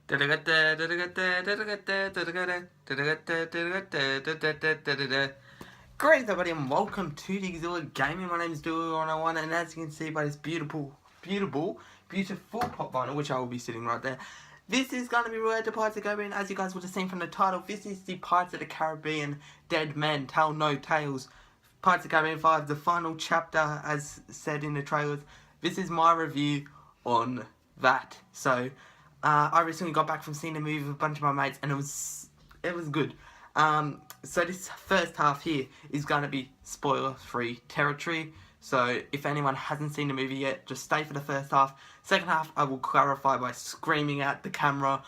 Great, everybody, and welcome to the Exhilarated Gaming. My name is Dooley101, and as you can see by this beautiful pop vinyl, which I will be sitting right there, this is going to be related to Pirates of the Caribbean. As you guys would have seen from the title, this is the Pirates of the Caribbean Dead Men Tell No Tales. Pirates of the Caribbean 5, the final chapter, as said in the trailers. This is my review on that. So, I recently got back from seeing the movie with a bunch of my mates, and it was good. So this first half here is going to be spoiler-free territory. So if anyone hasn't seen the movie yet, just stay for the first half. Second half, I will clarify by screaming at the camera.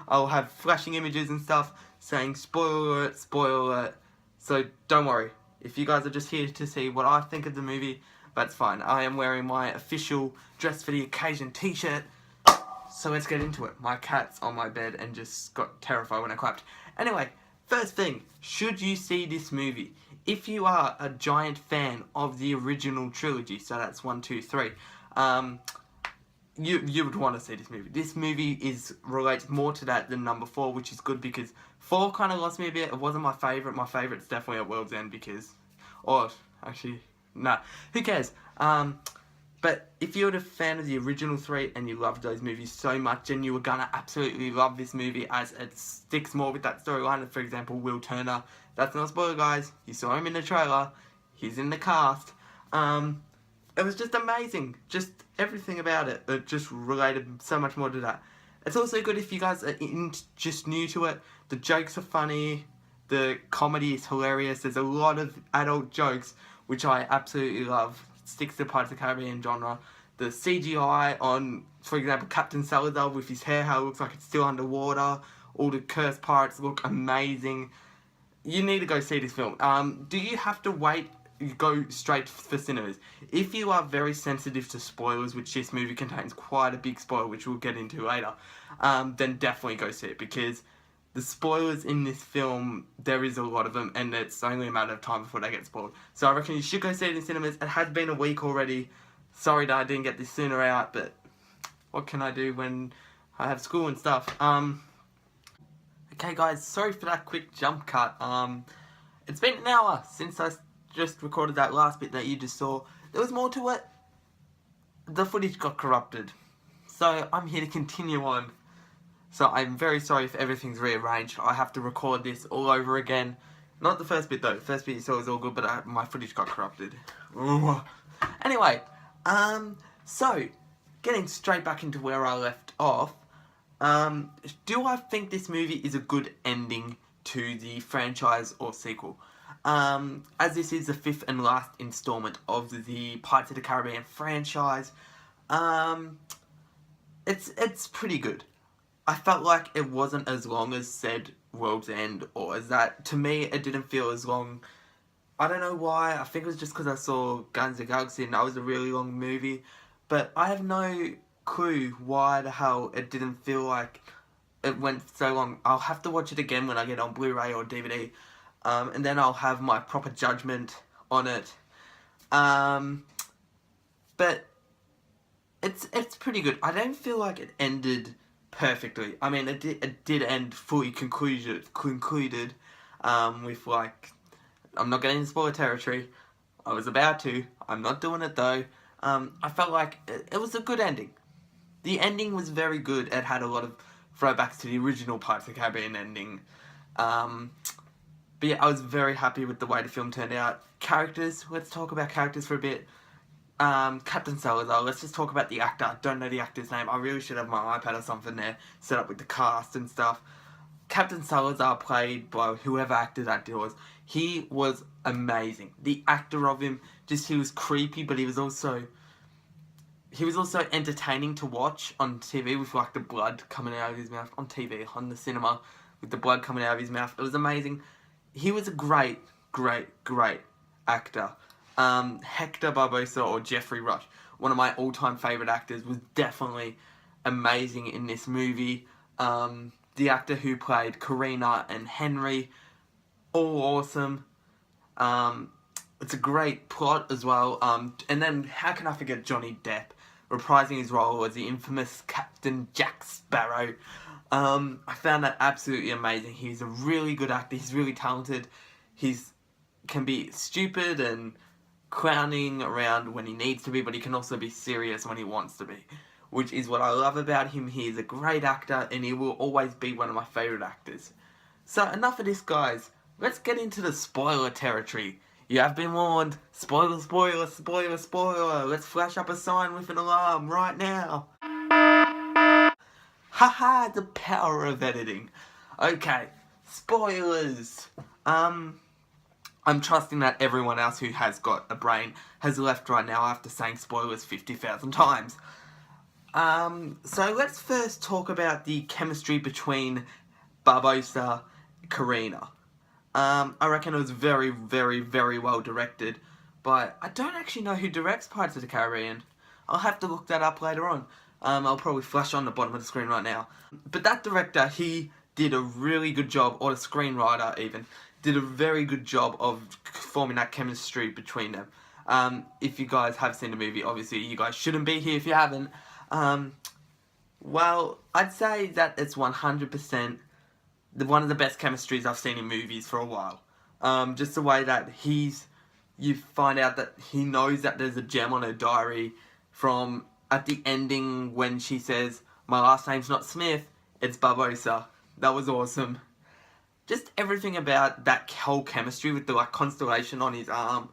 I'll have flashing images and stuff saying spoiler alert, spoiler alert. So don't worry. If you guys are just here to see what I think of the movie, that's fine. I am wearing my official dress for the occasion t-shirt. So let's get into it. My cat's on my bed and just got terrified when I clapped. Anyway, first thing, should you see this movie? If you are a giant fan of the original trilogy, so that's 1, 2, 3, you would want to see this movie. This movie relates more to that than number 4, which is good because 4 kind of lost me a bit. It wasn't my favourite. My favourite's definitely at World's End because... Or, actually, nah. Who cares? But if you're a fan of the original 3 and you loved those movies so much, and you were gonna absolutely love this movie as it sticks more with that storyline. For example, Will Turner. That's not a spoiler, guys. You saw him in the trailer. He's in the cast. It was just amazing. Just everything about it. It just related so much more to that. It's also good if you guys are just new to it. The jokes are funny. The comedy is hilarious. There's a lot of adult jokes, which I absolutely love. Sticks to Pirates of the Caribbean genre. The CGI on, for example, Captain Salazar with his hair, how it looks like it's still underwater. All the cursed pirates look amazing. You need to go see this film. Do you have to wait? You go straight for cinemas. If you are very sensitive to spoilers, which this movie contains quite a big spoiler, which we'll get into later, then definitely go see it, because the spoilers in this film, there is a lot of them, and it's only a matter of time before they get spoiled. So I reckon you should go see it in cinemas. It has been a week already. Sorry that I didn't get this sooner out, but what can I do when I have school and stuff? Okay guys, sorry for that quick jump cut. It's been an hour since I just recorded that last bit that you just saw. There was more to it. The footage got corrupted. So I'm here to continue on. So I'm very sorry if everything's rearranged. I have to record this all over again. Not the first bit though. The first bit you saw was all good, but my footage got corrupted. Ooh. Anyway, so getting straight back into where I left off. Do I think this movie is a good ending to the franchise or sequel? As this is the 5th and last installment of the Pirates of the Caribbean franchise, it's pretty good. I felt like it wasn't as long as said World's End, or as that. To me, it didn't feel as long. I don't know why. I think it was just because I saw Guardians of the Galaxy and that was a really long movie. But I have no clue why the hell it didn't feel like it went so long. I'll have to watch it again when I get on Blu-ray or DVD. And then I'll have my proper judgment on it. But it's pretty good. I don't feel like it ended perfectly. I mean, it did end fully concluded with, like, I'm not getting into spoiler territory. I was about to. I'm not doing it though. I felt like it was a good ending. The ending was very good. It had a lot of throwbacks to the original Pirates of the Caribbean ending. But yeah, I was very happy with the way the film turned out. Characters, let's talk about characters for a bit. Captain Salazar, let's just talk about the actor. I don't know the actor's name. I really should have my iPad or something there set up with the cast and stuff. Captain Salazar, played by whoever actor that was. He was amazing. The actor of him, he was creepy, but he was also entertaining to watch on TV with, like, the blood coming out of his mouth. On TV, on the cinema, with the blood coming out of his mouth. It was amazing. He was a great actor. Hector Barbosa, or Jeffrey Rush, one of my all-time favourite actors, was definitely amazing in this movie. The actor who played Karina and Henry, all awesome. It's a great plot as well. And then, how can I forget Johnny Depp? reprising his role as the infamous Captain Jack Sparrow. I found that absolutely amazing. He's a really good actor. He's really talented. He's can be stupid and clowning around when he needs to be, but he can also be serious when he wants to be, which is what I love about him. He is a great actor, and he will always be one of my favourite actors. So enough of this, guys. Let's get into the spoiler territory. You have been warned. Spoiler, spoiler, spoiler, spoiler. Let's flash up a sign with an alarm right now. Haha, the power of editing. Okay, spoilers. I'm trusting that everyone else who has got a brain has left right now after saying spoilers 50,000 times. So let's first talk about the chemistry between Barbossa and Karina. I reckon it was very, very, very well directed, but I don't actually know who directs Pirates of the Caribbean. I'll have to look that up later on. I'll probably flash on the bottom of the screen right now. But that director, he did a really good job, or the screenwriter even, did a very good job of forming that chemistry between them. If you guys have seen the movie, obviously you guys shouldn't be here if you haven't. Well, I'd say that it's 100% one of the best chemistries I've seen in movies for a while. Just the way that you find out that he knows that there's a gem on her diary from at the ending when she says, "My last name's not Smith, it's Barbossa." That was awesome. Just everything about that whole chemistry with the constellation on his arm,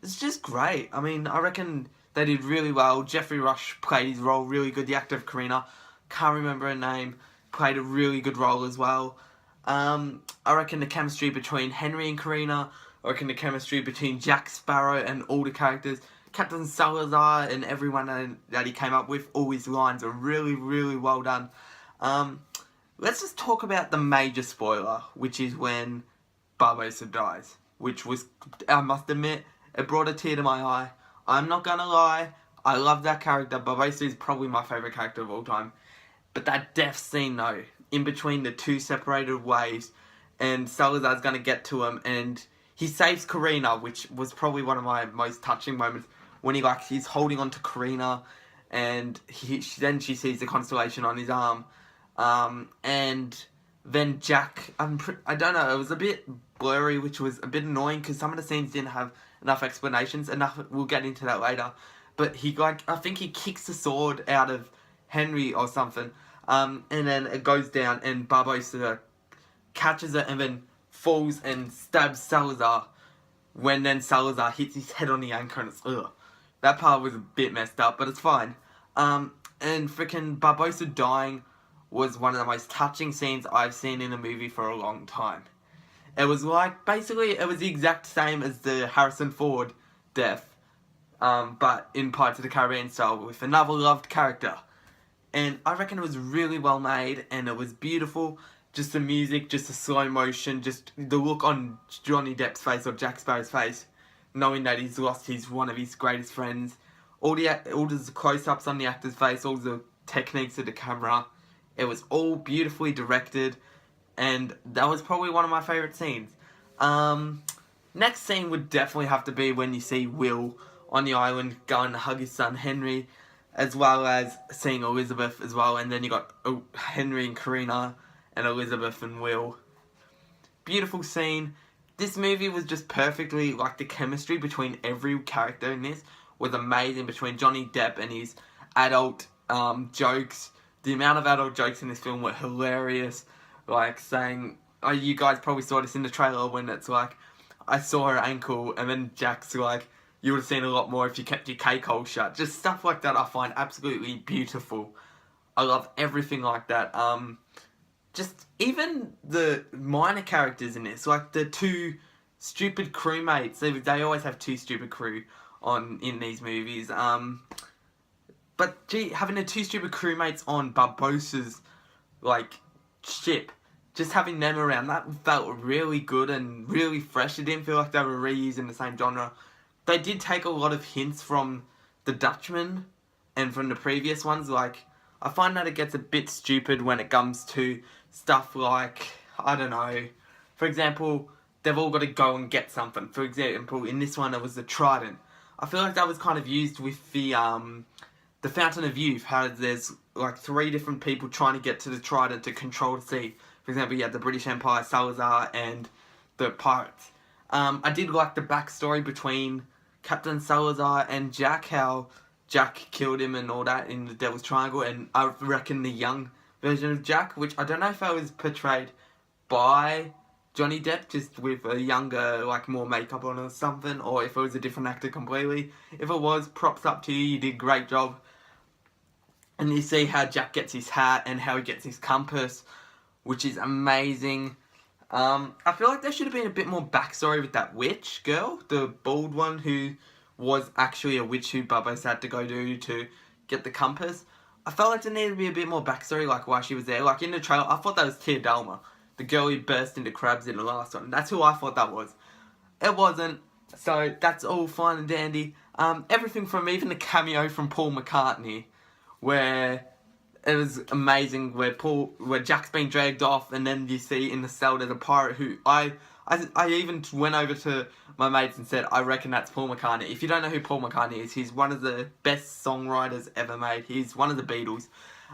it's just great. I mean, I reckon they did really well. Jeffrey Rush played his role really good. The actor of Karina, can't remember her name, played a really good role as well. I reckon the chemistry between Henry and Karina, I reckon the chemistry between Jack Sparrow and all the characters, Captain Salazar and everyone that he came up with, all his lines are really, really well done. Let's just talk about the major spoiler, which is when Barbossa dies. Which was, I must admit, it brought a tear to my eye. I'm not gonna lie, I love that character. Barbossa is probably my favourite character of all time. But that death scene though, in between the two separated waves, and Salazar's gonna get to him, and he saves Karina, which was probably one of my most touching moments, when he's holding on to Karina, and then she sees the constellation on his arm. And then Jack, I don't know, it was a bit blurry, which was a bit annoying because some of the scenes didn't have enough explanations. We'll get into that later. But I think he kicks the sword out of Henry or something, and then it goes down, and Barbossa catches it and then falls and stabs Salazar. When then Salazar hits his head on the anchor, and it's that part was a bit messed up, but it's fine. And freaking Barbossa dying was one of the most touching scenes I've seen in a movie for a long time. It was basically, it was the exact same as the Harrison Ford death, but in Pirates of the Caribbean style with another loved character. And I reckon it was really well made, and it was beautiful. Just the music, just the slow motion, just the look on Johnny Depp's face, or Jack Sparrow's face, knowing that he's lost one of his greatest friends. All the close-ups on the actor's face, all the techniques of the camera. It was all beautifully directed, and that was probably one of my favourite scenes. Next scene would definitely have to be when you see Will on the island going to hug his son Henry, as well as seeing Elizabeth as well, and then you got Henry and Karina, and Elizabeth and Will. Beautiful scene. This movie was just perfectly, the chemistry between every character in this was amazing, between Johnny Depp and his adult jokes. The amount of adult jokes in this film were hilarious. Saying, you guys probably saw this in the trailer when it's I saw her ankle, and then Jack's you would have seen a lot more if you kept your cake hole shut. Just stuff like that I find absolutely beautiful. I love everything like that. Just even the minor characters in this, the two stupid crewmates. They always have two stupid crew in these movies. But gee, having the two stupid crewmates on Barbossa's ship, just having them around, that felt really good and really fresh. It didn't feel like they were reusing the same genre. They did take a lot of hints from The Dutchman and from the previous ones. I find that it gets a bit stupid when it comes to stuff I don't know, for example, they've all got to go and get something. For example, in this one it was the trident. I feel like that was kind of used with the the Fountain of Youth, how there's like 3 different people trying to get to the Trident to control the sea. For example, you had the British Empire, Salazar, and the pirates. I did like the backstory between Captain Salazar and Jack, how Jack killed him and all that in the Devil's Triangle, and I reckon the young version of Jack, which I don't know if I was portrayed by Johnny Depp, just with a younger, like, more makeup on or something, or if it was a different actor completely. If it was, props up to you, you did a great job. And you see how Jack gets his hat and how he gets his compass, which is amazing. I feel like there should have been a bit more backstory with that witch girl, the bald one who was actually a witch who Barbossa had to go to get the compass. I felt like there needed to be a bit more backstory, like why she was there. Like in the trailer, I thought that was Tia Dalma, the girl who burst into crabs in the last one. That's who I thought that was. It wasn't, so that's all fine and dandy. Everything from even the cameo from Paul McCartney, where it was amazing, where Jack's being dragged off, and then you see in the cell there's a pirate who I even went over to my mates and said, I reckon that's Paul McCartney. If you don't know who Paul McCartney is, he's one of the best songwriters ever made. He's one of the Beatles.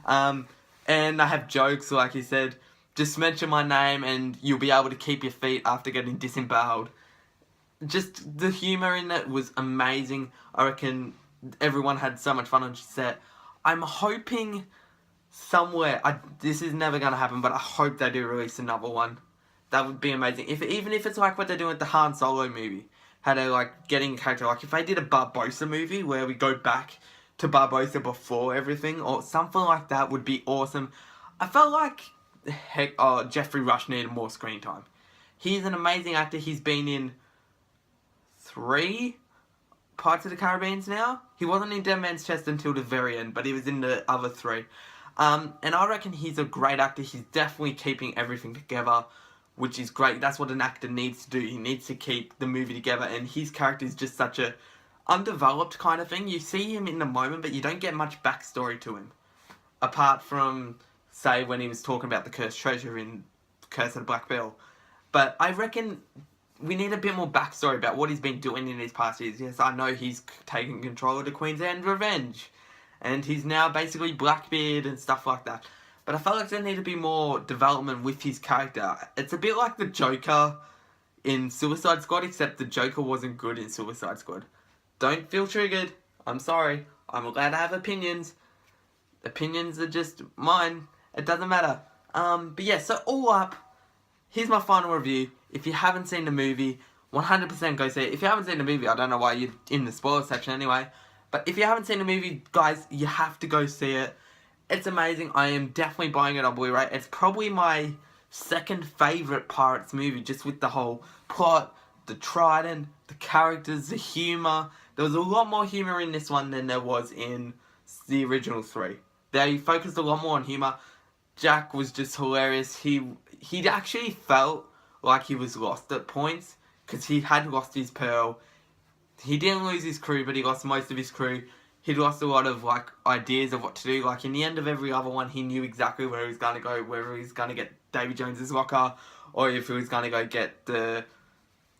And I have jokes, like he said, just mention my name and you'll be able to keep your feet after getting disemboweled. Just the humour in it was amazing. I reckon everyone had so much fun on set. I'm hoping somewhere, this is never going to happen, but I hope they do release another one. That would be amazing. Even if it's like what they're doing with the Han Solo movie. How they're like getting a character. Like if they did a Barbossa movie where we go back to Barbossa before everything, or something like that would be awesome. I felt like, Jeffrey Rush needed more screen time. He's an amazing actor. He's been in 3 Pirates of the Caribbean now. He wasn't in Dead Man's Chest until the very end, but he was in the other 3. And I reckon he's a great actor. He's definitely keeping everything together, which is great. That's what an actor needs to do. He needs to keep the movie together, and his character is just such a undeveloped kind of thing. You see him in the moment, but you don't get much backstory to him. Apart from, say, when he was talking about the cursed treasure in Curse of the Black Pearl. But I reckon we need a bit more backstory about what he's been doing in his past years. Yes, I know he's taken control of the Queen's End Revenge, and he's now basically Blackbeard and stuff like that. But I felt like there needed to be more development with his character. It's a bit like the Joker in Suicide Squad, except the Joker wasn't good in Suicide Squad. Don't feel triggered. I'm sorry. I'm allowed to have opinions. Opinions are just mine. It doesn't matter. But yeah, so all up, here's my final review. If you haven't seen the movie, 100% go see it. If you haven't seen the movie, I don't know why you're in the spoiler section anyway. But if you haven't seen the movie, guys, you have to go see it. It's amazing. I am definitely buying it on Blu-ray. It's probably my second favourite Pirates movie, just with the whole plot, the Trident, the characters, the humour. There was a lot more humour in this one than there was in the original 3. They focused a lot more on humour. Jack was just hilarious. He actually felt like he was lost at points, because he had lost his pearl. He didn't lose his crew, but he lost most of his crew. He lost a lot of like ideas of what to do. Like in the end of every other one, he knew exactly where he was going to go, whether he was going to get Davy Jones's locker, or if he was going to go get the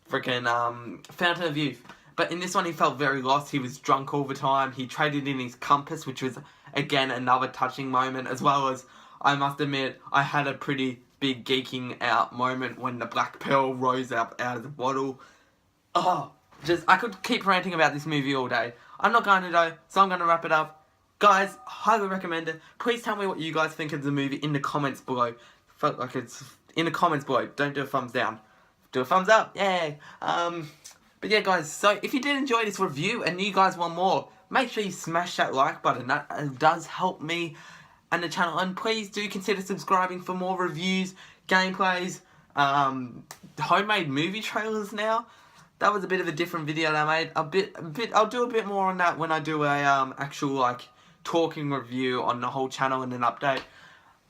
freaking Fountain of Youth. But in this one, he felt very lost. He was drunk all the time. He traded in his compass, which was, again, another touching moment, as well as, I must admit, I had a pretty big geeking out moment when the Black Pearl rose up out of the bottle. Oh, I could keep ranting about this movie all day. I'm not going to though, so I'm going to wrap it up. Guys, highly recommend it. Please tell me what you guys think of the movie in the comments below. Felt like it's in the comments below. Don't do a thumbs down. Do a thumbs up. Yay. But yeah, guys, so if you did enjoy this review and you guys want more, make sure you smash that like button. That does help me and the channel. And please do consider subscribing for more reviews, gameplays, homemade movie trailers now. That was a bit of a different video that I made. I'll do a bit more on that when I do a actual like talking review on the whole channel and an update.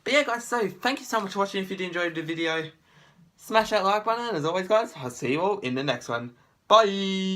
But yeah, guys, so thank you so much for watching. If you did enjoy the video, smash that like button. And as always, guys, I'll see you all in the next one. Bye!